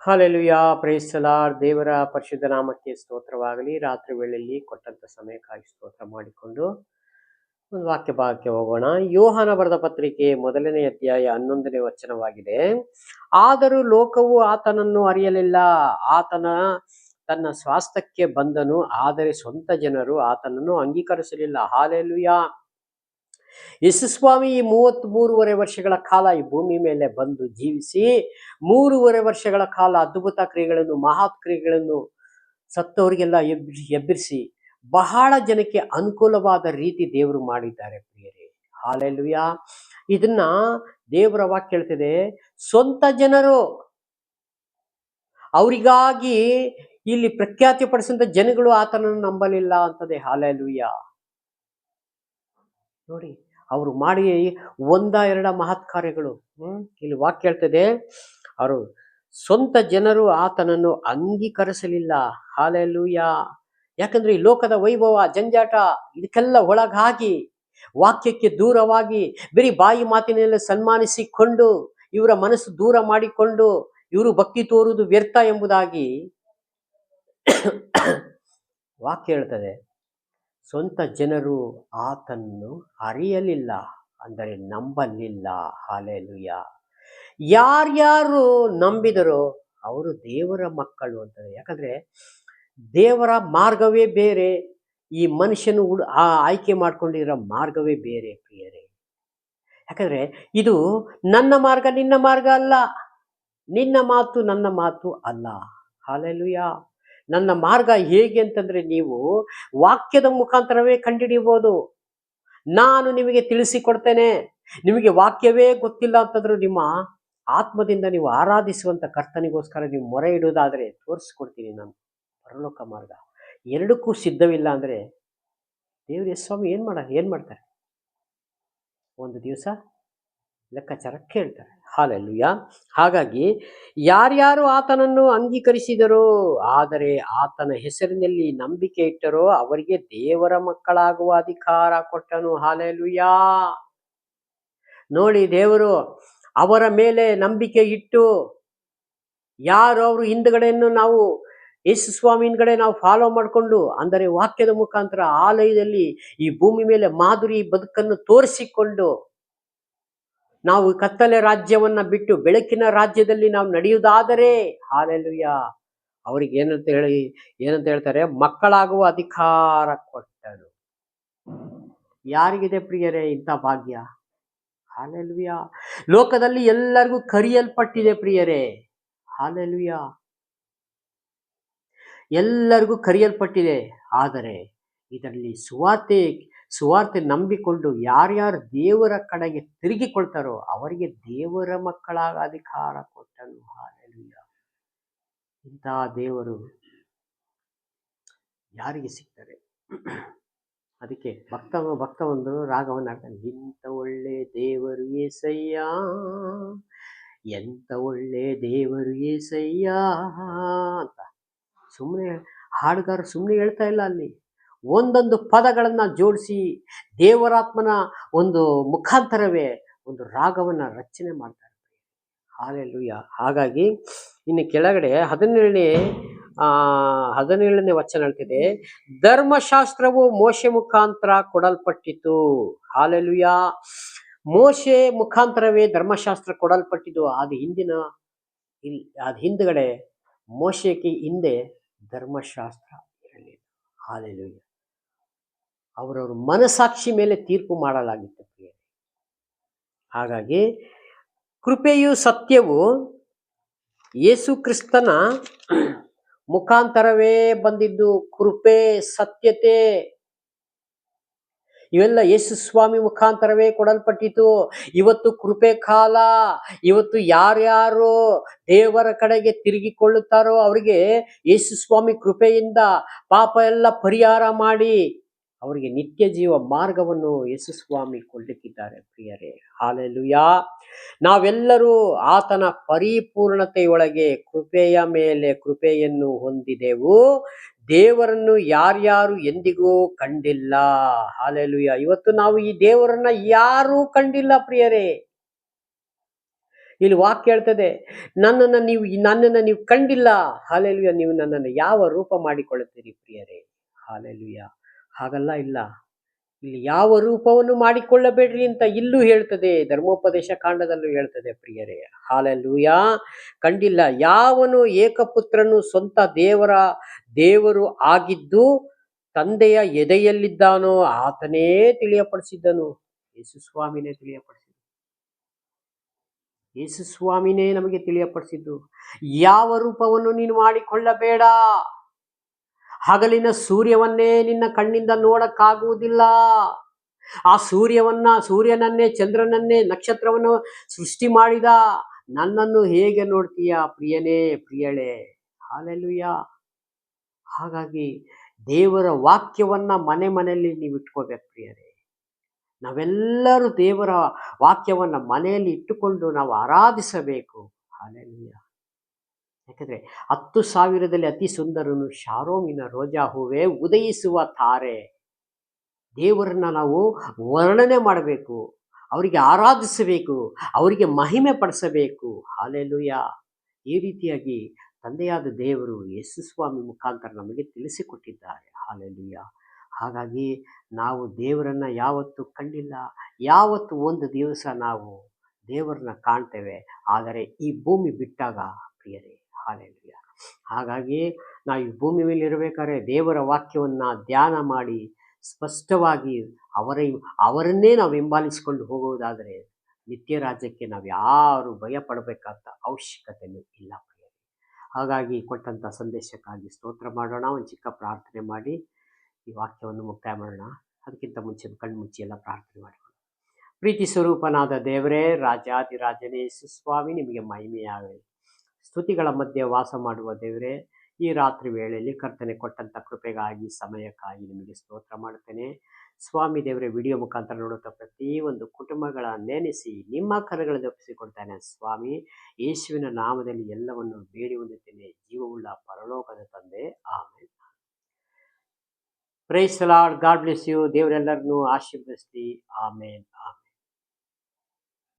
Hallelujah, price the lord. ದೇವರ ಪರಿಶುದ್ಧ ನಾಮಕ್ಕೆ ಸ್ತೋತ್ರವಾಗಲಿ. ರಾತ್ರಿ ವೇಳೆಯಲ್ಲಿ ಕೊಟ್ಟಂತ ಸಮಯಕ್ಕಾಗಿ ಸ್ತೋತ್ರ ಮಾಡಿಕೊಂಡು ಒಂದು ವಾಕ್ಯ ಭಾಗಕ್ಕೆ ಹೋಗೋಣ. ಯೋಹಾನ ಬರೆದ ಪತ್ರಿಕೆ 1ನೇ ಅಧ್ಯಾಯ 11ನೇ ವಚನವಾಗಿದೆ. ಆದರೂ ಲೋಕವು ಆತನನ್ನು ಅರಿಯಲಿಲ್ಲ. ಆತನ ತನ್ನ ಸ್ವಾಸ್ಥ್ಯಕ್ಕೆ ಬಂದನು, ಆದರೆ ಸ್ವಂತ ಜನರು ಆತನನ್ನು ಅಂಗೀಕರಿಸಲಿಲ್ಲ. ಹಾಲೆಲುಯಾ. ಯೇಸುಸ್ವಾಮಿ ಈ 33 ವರ್ಷಗಳ ಕಾಲ ಈ ಭೂಮಿ ಮೇಲೆ ಬಂದು ಜೀವಿಸಿ 3 ವರ್ಷಗಳ ಕಾಲ ಅದ್ಭುತ ಕ್ರಿಯೆಗಳನ್ನು, ಮಹತ್ ಕ್ರಿಯೆಗಳನ್ನು, ಸತ್ತವರಿಗೆಲ್ಲ ಎಬ್ಬಿಸಿ ಬಹಳ ಜನಕ್ಕೆ ಅನುಕೂಲವಾದ ರೀತಿ ದೇವರು ಮಾಡಿದ್ದಾರೆ ಪ್ರಿಯರೇ. ಹಾಲೆಲುಯಾ. ಇದನ್ನ ದೇವರ ವಾಕ್ಯ ಹೇಳ್ತಿದೆ. ಸ್ವಂತ ಜನರು ಅವರಿಗಾಗಿ ಇಲ್ಲಿ ಪ್ರಖ್ಯಾತಿ ಪಡಿಸಿದ ಜನಗಳು ಆತನನ್ನು ನಂಬಲಿಲ್ಲ ಅಂತದೆ. ಹಾಲೆಲುಯಾ. ನೋಡಿ, ಅವರು ಮಾಡಿ 1-2 ಮಹತ್ ಕಾರ್ಯಗಳು. ಇಲ್ಲಿ ವಾಕ್ಯ ಹೇಳ್ತದೆ, ಅವರು ಸ್ವಂತ ಜನರು ಆತನನ್ನು ಅಂಗೀಕರಿಸಲಿಲ್ಲ. ಹಾಲೆಲೂಯಾ. ಯಾಕಂದ್ರೆ ಈ ಲೋಕದ ವೈಭವ, ಜಂಜಾಟ ಇದಕ್ಕೆಲ್ಲ ಒಳಗಾಗಿ, ವಾಕ್ಯಕ್ಕೆ ದೂರವಾಗಿ ಬರೀ ಬಾಯಿ ಮಾತಿನಲ್ಲಿ ಸನ್ಮಾನಿಸಿಕೊಂಡು ಇವರ ಮನಸ್ಸು ದೂರ ಮಾಡಿಕೊಂಡು ಇವರು ಭಕ್ತಿ ತೋರುವುದು ವ್ಯರ್ಥ ಎಂಬುದಾಗಿ ವಾಕ್ಯ ಹೇಳ್ತದೆ. ಸ್ವಂತ ಜನರು ಆತನ್ನು ಅರಿಯಲಿಲ್ಲ, ಅಂದರೆ ನಂಬಲಿಲ್ಲ. ಹಾಲೆಲುಯಾ. ಯಾರ್ಯಾರು ನಂಬಿದರೋ ಅವರು ದೇವರ ಮಕ್ಕಳು ಅಂತದೆ. ಯಾಕಂದ್ರೆ ದೇವರ ಮಾರ್ಗವೇ ಬೇರೆ, ಈ ಮನುಷ್ಯನು ಆಯ್ಕೆ ಮಾಡ್ಕೊಂಡಿರೋ ಮಾರ್ಗವೇ ಬೇರೆ ಪ್ರಿಯರೇ. ಯಾಕಂದ್ರೆ ಇದು ನನ್ನ ಮಾರ್ಗ ನಿನ್ನ ಮಾರ್ಗ ಅಲ್ಲ, ನಿನ್ನ ಮಾತು ನನ್ನ ಮಾತು ಅಲ್ಲ. ಹಾಲೆಲುಯಾ. ನನ್ನ ಮಾರ್ಗ ಹೇಗೆ ಅಂತಂದ್ರೆ ನೀವು ವಾಕ್ಯದ ಮುಖಾಂತರವೇ ಕಂಡುಹಿಡಿಯಬಹುದು. ನಾನು ನಿಮಗೆ ತಿಳಿಸಿಕೊಡ್ತೇನೆ. ನಿಮಗೆ ವಾಕ್ಯವೇ ಗೊತ್ತಿಲ್ಲ ಅಂತಂದ್ರೂ ನಿಮ್ಮ ಆತ್ಮದಿಂದ ನೀವು ಆರಾಧಿಸುವಂತ ಕರ್ತನಿಗೋಸ್ಕರ ನೀವು ಮೊರೆ ಇಡುವುದಾದ್ರೆ ತೋರಿಸ್ಕೊಡ್ತೀನಿ ನಾನು ಪರಲೋಕ ಮಾರ್ಗ. ಎರಡಕ್ಕೂ ಸಿದ್ಧವಿಲ್ಲ ಅಂದ್ರೆ ದೇವ್ರ ಸ್ವಾಮಿ ಏನ್ ಮಾಡ್ತಾರೆ? ಒಂದು ದಿವಸ ಲೆಕ್ಕಾಚಾರ ಕೇಳ್ತಾರೆ. ಹಾಲೆಲುಯಾ. ಹಾಗಾಗಿ ಯಾರ್ಯಾರು ಆತನನ್ನು ಅಂಗೀಕರಿಸಿದರೋ, ಆದರೆ ಆತನ ಹೆಸರಿನಲ್ಲಿ ನಂಬಿಕೆ ಇಟ್ಟರೋ ಅವರಿಗೆ ದೇವರ ಮಕ್ಕಳಾಗುವ ಅಧಿಕಾರ ಕೊಟ್ಟನು. ಹಾಲೆಲುಯಾ. ನೋಡಿ, ದೇವರು ಅವರ ಮೇಲೆ ನಂಬಿಕೆ ಇಟ್ಟು ಯಾರು ಅವರು ಹಿಂದ್ಗಡೆಯನ್ನು ನಾವು ಯೇಸು ಸ್ವಾಮಿ ಹಿಂದ್ಗಡೆ ನಾವು ಫಾಲೋ ಮಾಡಿಕೊಂಡು, ಅಂದರೆ ವಾಕ್ಯದ ಮುಖಾಂತರ ಆಲಯದಲ್ಲಿ ಈ ಭೂಮಿ ಮೇಲೆ ಮಾಧುರಿ ಬದುಕನ್ನು ತೋರಿಸಿಕೊಂಡು ನಾವು ಕತ್ತಲೆ ರಾಜ್ಯವನ್ನ ಬಿಟ್ಟು ಬೆಳಕಿನ ರಾಜ್ಯದಲ್ಲಿ ನಾವು ನಡೆಯುವುದಾದರೆ, ಹಾಲೆಲುಯಾ, ಅವರಿಗೆ ಏನಂತ ಹೇಳ್ತಾರೆ? ಮಕ್ಕಳಾಗುವ ಅಧಿಕಾರ ಕೊಟ್ಟರು. ಯಾರಿಗಿದೆ ಪ್ರಿಯರೇ ಇಂಥ ಭಾಗ್ಯ? ಹಾಲೆಲುಯಾ. ಲೋಕದಲ್ಲಿ ಎಲ್ಲರಿಗೂ ಕರೆಯಲ್ಪಟ್ಟಿದೆ ಪ್ರಿಯರೇ. ಹಾಲೆಲುಯಾ. ಎಲ್ಲರಿಗೂ ಕರೆಯಲ್ಪಟ್ಟಿದೆ. ಆದರೆ ಇದರಲ್ಲಿ ಸುವಾರ್ತೆ ನಂಬಿಕೊಂಡು ಯಾರ್ಯಾರು ದೇವರ ಕಡೆಗೆ ತಿರುಗಿಕೊಳ್ತಾರೋ ಅವರಿಗೆ ದೇವರ ಮಕ್ಕಳಾಗ ಅಧಿಕಾರ ಕೊಟ್ಟನು. ಹಾಲೆಲುಯಾ. ಇಂತಹ ದೇವರು ಯಾರಿಗೆ ಸಿಗ್ತಾರೆ? ಅದಕ್ಕೆ ಭಕ್ತ ಒಂದು ರಾಗವನ್ನು ಆಡ್ತಾನೆ. ಇಂಥ ಒಳ್ಳೆ ದೇವರು ಏಸಯ್ಯ, ಎಂತ ಒಳ್ಳೆ ದೇವರು ಏಸಯ್ಯ ಅಂತ ಹಾಡುಗಾರರು ಸುಮ್ಮನೆ ಹೇಳ್ತಾ ಇಲ್ಲ. ಅಲ್ಲಿ ಒಂದೊಂದು ಪದಗಳನ್ನ ಜೋಡಿಸಿ ದೇವರಾತ್ಮನ ಒಂದು ಮುಖಾಂತರವೇ ಒಂದು ರಾಗವನ್ನ ರಚನೆ ಮಾಡ್ತಾರೆ. ಹಾಲೆಲುಯಾ. ಹಾಗಾಗಿ ಇನ್ನು ಕೆಳಗಡೆ 17ನೇ ವಚನ ಹೇಳ್ತಿದೆ, ಧರ್ಮಶಾಸ್ತ್ರವು ಮೋಶೆ ಮುಖಾಂತರ ಕೊಡಲ್ಪಟ್ಟಿತು. ಹಾಲೆಲುಯಾ. ಮೋಶೆ ಮುಖಾಂತರವೇ ಧರ್ಮಶಾಸ್ತ್ರ ಕೊಡಲ್ಪಟ್ಟಿದ್ದು. ಅದು ಹಿಂದ್ಗಡೆ ಮೋಶೆಗೆ ಹಿಂದೆ ಧರ್ಮಶಾಸ್ತ್ರ ಇರಲಿಲ್ಲ. ಹಾಲೆಲುಯಾ. ಅವರವ್ರ ಮನಸಾಕ್ಷಿ ಮೇಲೆ ತೀರ್ಪು ಮಾಡಲಾಗಿತ್ತು ಪ್ರಿಯರೇ. ಹಾಗಾಗಿ ಕೃಪೆಯು ಸತ್ಯವು ಯೇಸು ಕ್ರಿಸ್ತನ ಮುಖಾಂತರವೇ ಬಂದಿದ್ದು. ಕೃಪೆ, ಸತ್ಯತೆ ಇವೆಲ್ಲ ಯೇಸು ಸ್ವಾಮಿ ಮುಖಾಂತರವೇ ಕೊಡಲ್ಪಟ್ಟಿತು. ಇವತ್ತು ಕೃಪೆ ಕಾಲ. ಇವತ್ತು ಯಾರ್ಯಾರು ದೇವರ ಕಡೆಗೆ ತಿರುಗಿಕೊಳ್ಳುತ್ತಾರೋ ಅವರಿಗೆ ಯೇಸು ಸ್ವಾಮಿ ಕೃಪೆಯಿಂದ ಪಾಪ ಎಲ್ಲ ಪರಿಹಾರ ಮಾಡಿ ಅವರಿಗೆ ನಿತ್ಯ ಜೀವ ಮಾರ್ಗವನ್ನು ಯೇಸು ಸ್ವಾಮಿ ಕೊಡ್ಲಿಕ್ಕಿದ್ದಾರೆ ಪ್ರಿಯರೇ. ಹಾಲೆಲುಯಾ. ನಾವೆಲ್ಲರೂ ಆತನ ಪರಿಪೂರ್ಣತೆಯೊಳಗೆ ಕೃಪೆಯ ಮೇಲೆ ಕೃಪೆಯನ್ನು ಹೊಂದಿದೆವು. ದೇವರನ್ನು ಯಾರ್ಯಾರು ಎಂದಿಗೂ ಕಂಡಿಲ್ಲ. ಹಾಲೆಲುಯಾ. ಇವತ್ತು ನಾವು ಈ ದೇವರನ್ನ ಯಾರೂ ಕಂಡಿಲ್ಲ ಪ್ರಿಯರೇ. ಇಲ್ಲಿ ವಾಕ್ಯ ಹೇಳ್ತದೆ, ನನ್ನನ್ನು ನೀವು ಕಂಡಿಲ್ಲ. ಹಾಲೆಲುಯ. ನೀವು ನನ್ನನ್ನು ಯಾವ ರೂಪ ಮಾಡಿಕೊಳ್ಳುತ್ತೀರಿ ಪ್ರಿಯರೇ? ಹಾಲೆಲುಯ. ಹಾಗಲ್ಲ, ಇಲ್ಲ. ಇಲ್ಲಿ ಯಾವ ರೂಪವನ್ನು ಮಾಡಿಕೊಳ್ಳಬೇಡ್ರಿ ಅಂತ ಇಲ್ಲೂ ಹೇಳ್ತದೆ, ಧರ್ಮೋಪದೇಶ ಕಾಂಡದಲ್ಲೂ ಹೇಳ್ತದೆ ಪ್ರಿಯರೇ. ಹಾಲೆಲೂಯ. ಕಂಡಿಲ್ಲ. ಯಾವನು ಏಕಪುತ್ರನು ಸ್ವಂತ ದೇವರು ಆಗಿದ್ದು ತಂದೆಯ ಎದೆಯಲ್ಲಿದ್ದಾನೋ ಆತನೇ ತಿಳಿಯಪಡಿಸಿದ್ದನು. ಯೇಸು ಸ್ವಾಮಿನೇ ತಿಳಿಯಪಡಿಸಿದ್ದು. ಯೇಸು ಸ್ವಾಮಿನೇ ನಮಗೆ ತಿಳಿಯಪಡಿಸಿದ್ದು. ಯಾವ ರೂಪವನ್ನು ನೀನು ಮಾಡಿಕೊಳ್ಳಬೇಡ. ಹಗಲಿನ ಸೂರ್ಯವನ್ನೇ ನಿನ್ನ ಕಣ್ಣಿಂದ ನೋಡಕ್ಕಾಗುವುದಿಲ್ಲ. ಆ ಸೂರ್ಯನನ್ನೇ, ಚಂದ್ರನನ್ನೇ, ನಕ್ಷತ್ರವನ್ನು ಸೃಷ್ಟಿ ಮಾಡಿದ ನನ್ನನ್ನು ಹೇಗೆ ನೋಡ್ತೀಯ ಪ್ರಿಯನೇ, ಪ್ರಿಯಳೇ? ಹಾಲೆಲೂಯ. ಹಾಗಾಗಿ ದೇವರ ವಾಕ್ಯವನ್ನ ಮನೆಯಲ್ಲಿ ನೀವು ಇಟ್ಕೋಬೇಕು ಪ್ರಿಯರೇ. ನಾವೆಲ್ಲರೂ ದೇವರ ವಾಕ್ಯವನ್ನ ಮನೆಯಲ್ಲಿ ಇಟ್ಟುಕೊಂಡು ನಾವು ಆರಾಧಿಸಬೇಕು. ಹಾಲೆಲೂಯ. ಯಾಕಂದ್ರೆ 10,000ದಲ್ಲಿ ಅತಿ ಸುಂದರನು ಶಾರೋಮಿನ ರೋಜಾ ಹೂವೇ, ಉದಯಿಸುವ ತಾರೆ. ದೇವರನ್ನ ನಾವು ವರ್ಣನೆ ಮಾಡಬೇಕು, ಅವರಿಗೆ ಆರಾಧಿಸಬೇಕು, ಅವರಿಗೆ ಮಹಿಮೆ ಪಡಿಸಬೇಕು. ಹಾಲೆಲೂಯ. ಈ ರೀತಿಯಾಗಿ ತಂದೆಯಾದ ದೇವರು ಯೇಸು ಸ್ವಾಮಿ ಮುಖಾಂತರ ನಮಗೆ ತಿಳಿಸಿಕೊಟ್ಟಿದ್ದಾರೆ. ಹಾಲೆಲೂಯ. ಹಾಗಾಗಿ ನಾವು ದೇವರನ್ನ ಯಾವತ್ತೂ ಕಂಡಿಲ್ಲ. ಯಾವತ್ತು ಒಂದು ದಿವಸ ನಾವು ದೇವರನ್ನ ಕಾಣ್ತೇವೆ, ಆದರೆ ಈ ಭೂಮಿ ಬಿಟ್ಟಾಗ ಪ್ರಿಯರೇ. ಹಾಲೆಲೂಯ. ಹಾಗಾಗಿ ನಾವು ಈ ಭೂಮಿ ಮೇಲೆ ಇರಬೇಕಾದ್ರೆ ದೇವರ ವಾಕ್ಯವನ್ನ ಧ್ಯಾನ ಮಾಡಿ ಸ್ಪಷ್ಟವಾಗಿ ಅವರನ್ನೇ ನಾವು ಹಿಂಬಾಲಿಸಿಕೊಂಡು ಹೋಗುವುದಾದರೆ ನಿತ್ಯ ರಾಜ್ಯಕ್ಕೆ ನಾವು ಯಾರು ಭಯ ಪಡಬೇಕಾದ ಅವಶ್ಯಕತೆಯೂ ಇಲ್ಲ ಪ್ರಿಯರೇ. ಹಾಗಾಗಿ ಕೊಟ್ಟಂಥ ಸಂದೇಶಕ್ಕಾಗಿ ಸ್ತೋತ್ರ ಮಾಡೋಣ. ಒಂದು ಚಿಕ್ಕ ಪ್ರಾರ್ಥನೆ ಮಾಡಿ ಈ ವಾಕ್ಯವನ್ನು ಮುಕ್ತಾಯ ಮಾಡೋಣ. ಅದಕ್ಕಿಂತ ಮುಂಚೆ ಕಣ್ಣು ಮುಚ್ಚಿ ಎಲ್ಲ ಪ್ರಾರ್ಥನೆ ಮಾಡೋಣ. ಪ್ರೀತಿ ಸ್ವರೂಪನಾದ ದೇವರೇ, ರಾಜಾದಿರಾಜನೇ ಯೇಸು ಸ್ವಾಮಿ, ನಿಮಗೆ ಮಹಿಮೆಯಾಗಲಿ. ಸ್ತುತಿಗಳ ಮಧ್ಯೆ ವಾಸ ಮಾಡುವ ದೇವರೇ, ಈ ರಾತ್ರಿ ವೇಳೆಯಲ್ಲಿ ಕರ್ತನೆ ಕೊಟ್ಟಂಥ ಕೃಪೆಗಾಗಿ, ಸಮಯಕ್ಕಾಗಿ ನಿಮಗೆ ಸ್ತೋತ್ರ ಮಾಡುತ್ತೇನೆ ಸ್ವಾಮಿ. ದೇವರೇ, ವಿಡಿಯೋ ಮುಖಾಂತರ ನೋಡುತ್ತಾ ಪ್ರತಿಯೊಂದು ಕುಟುಂಬಗಳ ನೆನೆಸಿ ನಿಮ್ಮ ಕರಗಳಲ್ಲಿ ಒಪ್ಪಿಸಿಕೊಡ್ತಾನೆ ಸ್ವಾಮಿ. ಯೇಸುವಿನ ನಾಮದಲ್ಲಿ ಎಲ್ಲವನ್ನು ಬೇಡಿ ಹೊಂದುತ್ತೇನೆ, ಜೀವವುಳ್ಳ ಪರಲೋಕದ ತಂದೆ. ಆಮೇಲೆ praise the Lord. God bless you. ದೇವರೆಲ್ಲರನ್ನೂ ಆಶೀರ್ವದಿಸಲಿ. ಆಮೇನ್.